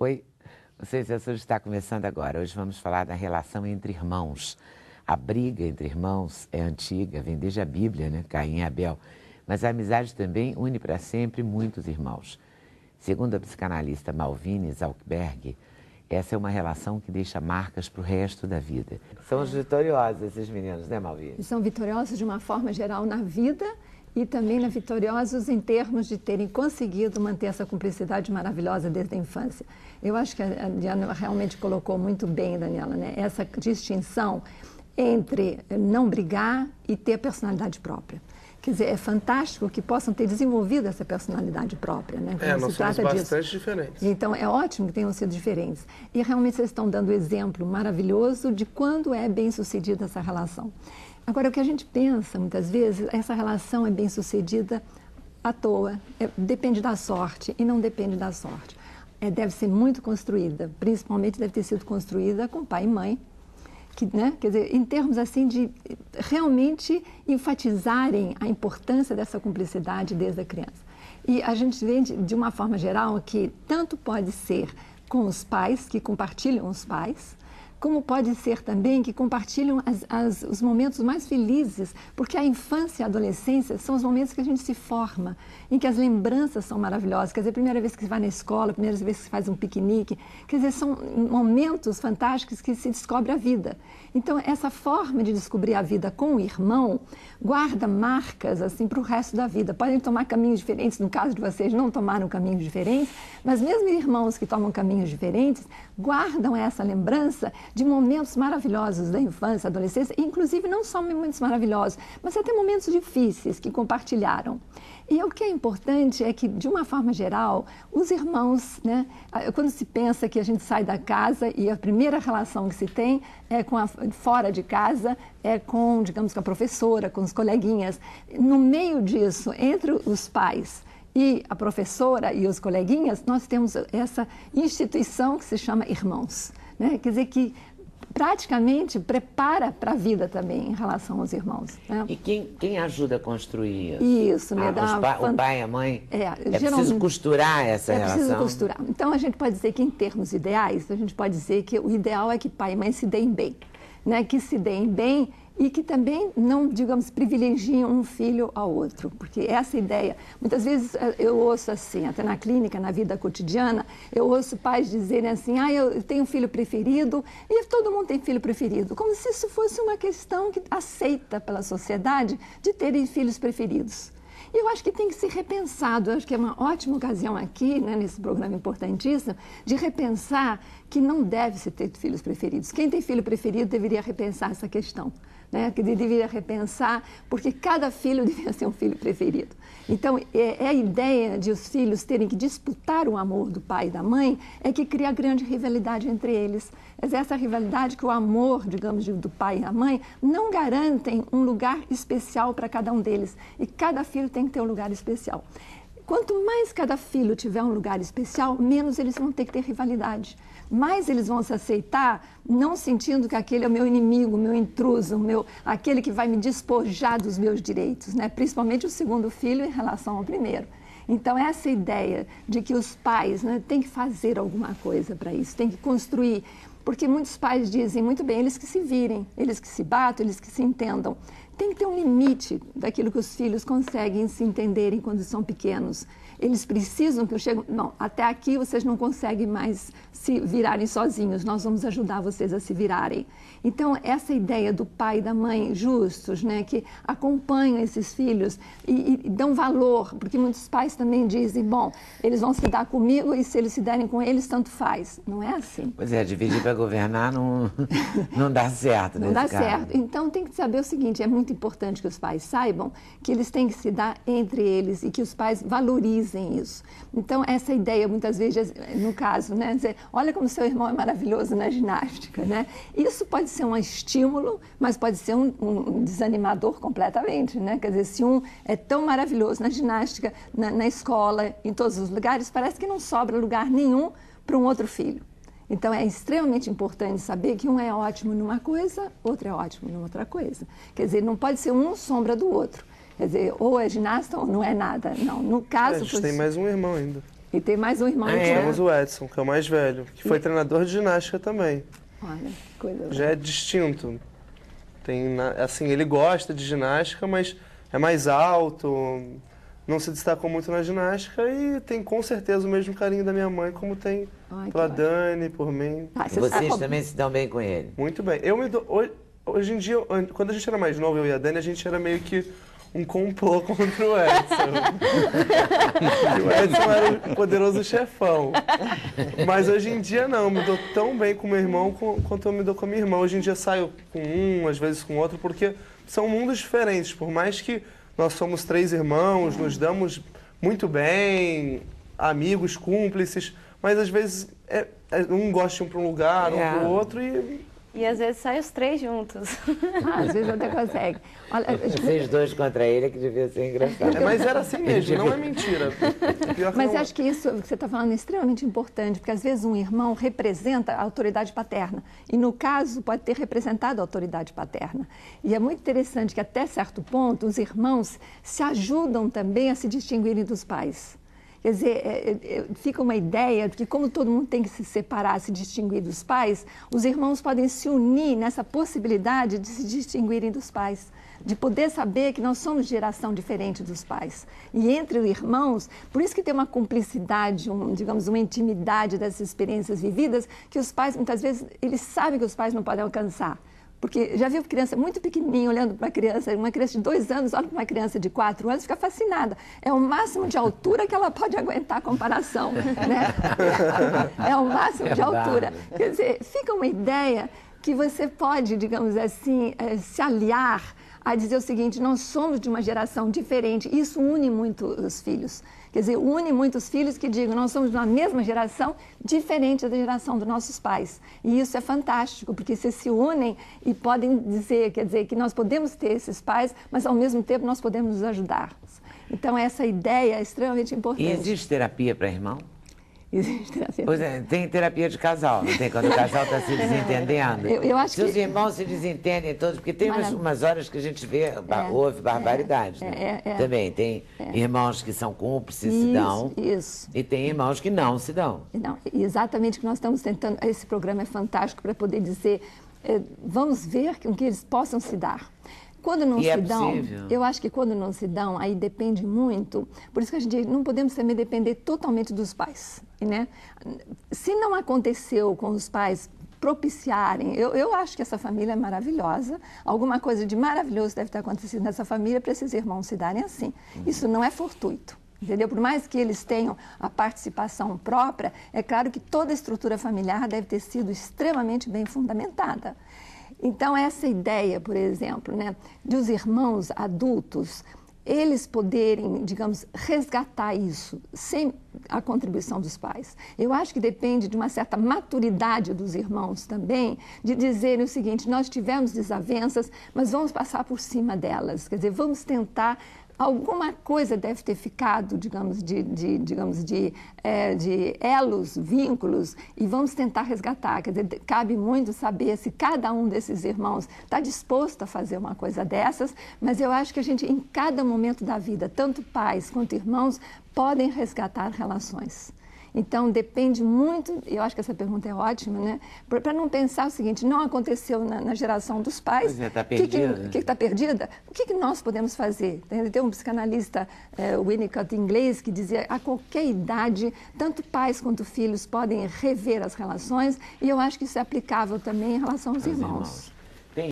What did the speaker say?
Oi, o Seis Açores está começando agora. Hoje vamos falar da relação entre irmãos. A briga entre irmãos é antiga, vem desde a Bíblia, né? Caim e Abel. Mas a amizade também une para sempre muitos irmãos. Segundo a psicanalista Malvine Zalcberg, essa é uma relação que deixa marcas para o resto da vida. São os vitoriosos, esses meninos, né, Malvine? São vitoriosos de uma forma geral na vida e também vitoriosos em termos de terem conseguido manter essa cumplicidade maravilhosa desde a infância. Eu acho que a Diana realmente colocou muito bem, Daniela, né? Essa distinção entre não brigar e ter personalidade própria. Quer dizer, é fantástico que possam ter desenvolvido essa personalidade própria, né? Nós somos bastante diferentes. Então, é ótimo que tenham sido diferentes. E realmente vocês estão dando exemplo maravilhoso de quando é bem-sucedida essa relação. Agora, o que a gente pensa, muitas vezes, essa relação é bem-sucedida à toa, depende da sorte e não depende da sorte. Deve ser muito construída, principalmente deve ter sido construída com pai e mãe, né? Quer dizer, em termos assim de realmente enfatizarem a importância dessa cumplicidade desde a criança. E a gente vê de uma forma geral que tanto pode ser com os pais, que compartilham os pais, como pode ser também que compartilham os momentos mais felizes, porque a infância e a adolescência são os momentos que a gente se forma, em que as lembranças são maravilhosas. Quer dizer, a primeira vez que você vai na escola, a primeira vez que você faz um piquenique, quer dizer, são momentos fantásticos que se descobre a vida. Então, essa forma de descobrir a vida com o irmão guarda marcas assim para o resto da vida. Podem tomar caminhos diferentes, no caso de vocês não tomaram caminhos diferentes, mas mesmo irmãos que tomam caminhos diferentes guardam essa lembrança de momentos maravilhosos da infância, adolescência, inclusive não só momentos maravilhosos, mas até momentos difíceis que compartilharam. E o que é importante é que, de uma forma geral, os irmãos, né, quando se pensa que a gente sai da casa e a primeira relação que se tem é fora de casa, é com, digamos, com a professora, com os coleguinhas. No meio disso, entre os pais e a professora e os coleguinhas, nós temos essa instituição que se chama irmãos, né? Quer dizer que praticamente prepara para a vida também em relação aos irmãos, né? E quem ajuda a construir isso? Isso, né? O pai e a mãe? Preciso costurar essa relação? É preciso costurar. Então, a gente pode dizer que, em termos ideais, a gente pode dizer que o ideal é que pai e mãe se deem bem, né? Que se deem bem e que também não, digamos, privilegiem um filho ao outro, porque essa ideia, muitas vezes eu ouço assim, até na clínica, na vida cotidiana, eu ouço pais dizerem assim, eu tenho um filho preferido, e todo mundo tem filho preferido, como se isso fosse uma questão aceita pela sociedade de terem filhos preferidos. E eu acho que tem que ser repensado, eu acho que é uma ótima ocasião aqui, né, nesse programa importantíssimo, de repensar que não deve se ter filhos preferidos. Quem tem filho preferido deveria repensar essa questão, né, que deveria repensar, porque cada filho deveria ser um filho preferido. Então, a ideia de os filhos terem que disputar o amor do pai e da mãe é que cria grande rivalidade entre eles. Mas essa rivalidade que o amor, digamos, do pai e da mãe não garantem um lugar especial para cada um deles. E cada filho tem que ter um lugar especial. Quanto mais cada filho tiver um lugar especial, menos eles vão ter que ter rivalidade. Mais eles vão se aceitar, não sentindo que aquele é o meu inimigo, o meu intruso, aquele que vai me despojar dos meus direitos, né? Principalmente o segundo filho em relação ao primeiro. Então, essa ideia de que os pais, né, têm que fazer alguma coisa para isso, têm que construir, porque muitos pais dizem muito bem, eles que se virem, eles que se batam, eles que se entendam. Tem que ter um limite daquilo que os filhos conseguem se entenderem quando são pequenos. Eles precisam que eu chegue... Não, até aqui vocês não conseguem mais se virarem sozinhos, nós vamos ajudar vocês a se virarem. Então, essa ideia do pai e da mãe justos, né, que acompanham esses filhos e dão valor, porque muitos pais também dizem, bom, eles vão se dar comigo e se eles se derem com eles, tanto faz. Não é assim. Pois é, dividir para governar não dá certo. Não dá certo. Então, tem que saber o seguinte, é muito importante que os pais saibam que eles têm que se dar entre eles e que os pais valorizem isso. Então, essa ideia, muitas vezes, no caso, né, dizer, olha como seu irmão é maravilhoso na ginástica, né? Isso pode ser um estímulo, mas pode ser um desanimador completamente, né? Quer dizer, se um é tão maravilhoso na ginástica, na escola, em todos os lugares, parece que não sobra lugar nenhum para um outro filho. Então, é extremamente importante saber que um é ótimo numa coisa, outro é ótimo numa outra coisa. Quer dizer, não pode ser um sombra do outro. Quer dizer, ou é ginasta ou não é nada. Não, no caso... A gente tem mais um irmão ainda. E tem mais um irmão. Temos o Edson, que é o mais velho, que foi treinador de ginástica também. Olha, que coisa. Já é distinto. Assim, ele gosta de ginástica, mas é mais alto, não se destacou muito na ginástica e tem com certeza o mesmo carinho da minha mãe, como tem pela Dani, por mim. Vocês também se dão bem com ele? Muito bem. Hoje em dia, quando a gente era mais novo, eu e a Dani, a gente era meio que um complô contra o Edson. O Edson era o poderoso chefão. Mas hoje em dia não, eu me dou tão bem com meu irmão quanto eu me dou com a minha irmã. Hoje em dia saio com um, às vezes com outro, porque são mundos diferentes. Por mais que nós somos 3 irmãos, nos damos muito bem, amigos, cúmplices, mas às vezes um gosta de ir para um lugar, um para o outro E às vezes saem os 3 juntos. Às vezes até consegue. Olha, vocês 2 contra ele é que devia ser engraçado. Mas era assim mesmo, não é mentira. Mas acho que isso que você está falando é extremamente importante, porque às vezes um irmão representa a autoridade paterna. E no caso, pode ter representado a autoridade paterna. E é muito interessante que até certo ponto os irmãos se ajudam também a se distinguirem dos pais. Quer dizer, fica uma ideia de que como todo mundo tem que se separar, se distinguir dos pais, os irmãos podem se unir nessa possibilidade de se distinguirem dos pais, de poder saber que nós somos de geração diferente dos pais. E entre os irmãos, por isso que tem uma cumplicidade, digamos, uma intimidade dessas experiências vividas, que os pais, muitas vezes, eles sabem que os pais não podem alcançar. Porque já viu criança muito pequenininha olhando para uma criança de 2 anos, olha para uma criança de 4 anos, fica fascinada. É o máximo de altura que ela pode aguentar a comparação, né? É o máximo de altura. Quer dizer, fica uma ideia que você pode, digamos assim, se aliar a dizer o seguinte: nós somos de uma geração diferente. Isso une muito os filhos. Quer dizer, une muitos filhos que digam, nós somos de uma mesma geração, diferente da geração dos nossos pais. E isso é fantástico, porque vocês se unem e podem dizer, quer dizer, que nós podemos ter esses pais, mas ao mesmo tempo nós podemos nos ajudar. Então essa ideia é extremamente importante. E existe terapia para irmão? Existe terapia. Pois é, tem terapia de casal, não tem? Quando o casal está se desentendendo. Eu acho Se os irmãos se desentendem todos, porque tem umas horas que a gente vê, ouve barbaridades. Também tem irmãos que são cúmplices, se dão. Isso. E tem irmãos que não se dão. Não, exatamente o que nós estamos tentando. Esse programa é fantástico para poder dizer, vamos ver com que eles possam se dar. Quando não se dão, eu acho que quando não se dão, aí depende muito. Por isso que a gente não podemos também depender totalmente dos pais, né? Se não aconteceu com os pais propiciarem, eu acho que essa família é maravilhosa, alguma coisa de maravilhoso deve ter acontecido nessa família para esses irmãos se darem assim. Isso não é fortuito. Entendeu? Por mais que eles tenham a participação própria, é claro que toda a estrutura familiar deve ter sido extremamente bem fundamentada. Então, essa ideia, por exemplo, né, dos irmãos adultos, eles poderem, digamos, resgatar isso sem a contribuição dos pais. Eu acho que depende de uma certa maturidade dos irmãos também, de dizerem o seguinte: nós tivemos desavenças, mas vamos passar por cima delas. Quer dizer, vamos tentar. Alguma coisa deve ter ficado, digamos, de elos, vínculos, e vamos tentar resgatar. Quer dizer, cabe muito saber se cada um desses irmãos está disposto a fazer uma coisa dessas, mas eu acho que a gente, em cada momento da vida, tanto pais quanto irmãos, podem resgatar relações. Então, depende muito, eu acho que essa pergunta é ótima, né? Para não pensar o seguinte: não aconteceu na geração dos pais. Pois é, está perdida. O que está perdida? O que nós podemos fazer? Tem um psicanalista, Winnicott, inglês, que dizia: a qualquer idade, tanto pais quanto filhos podem rever as relações, e eu acho que isso é aplicável também em relação aos irmãos.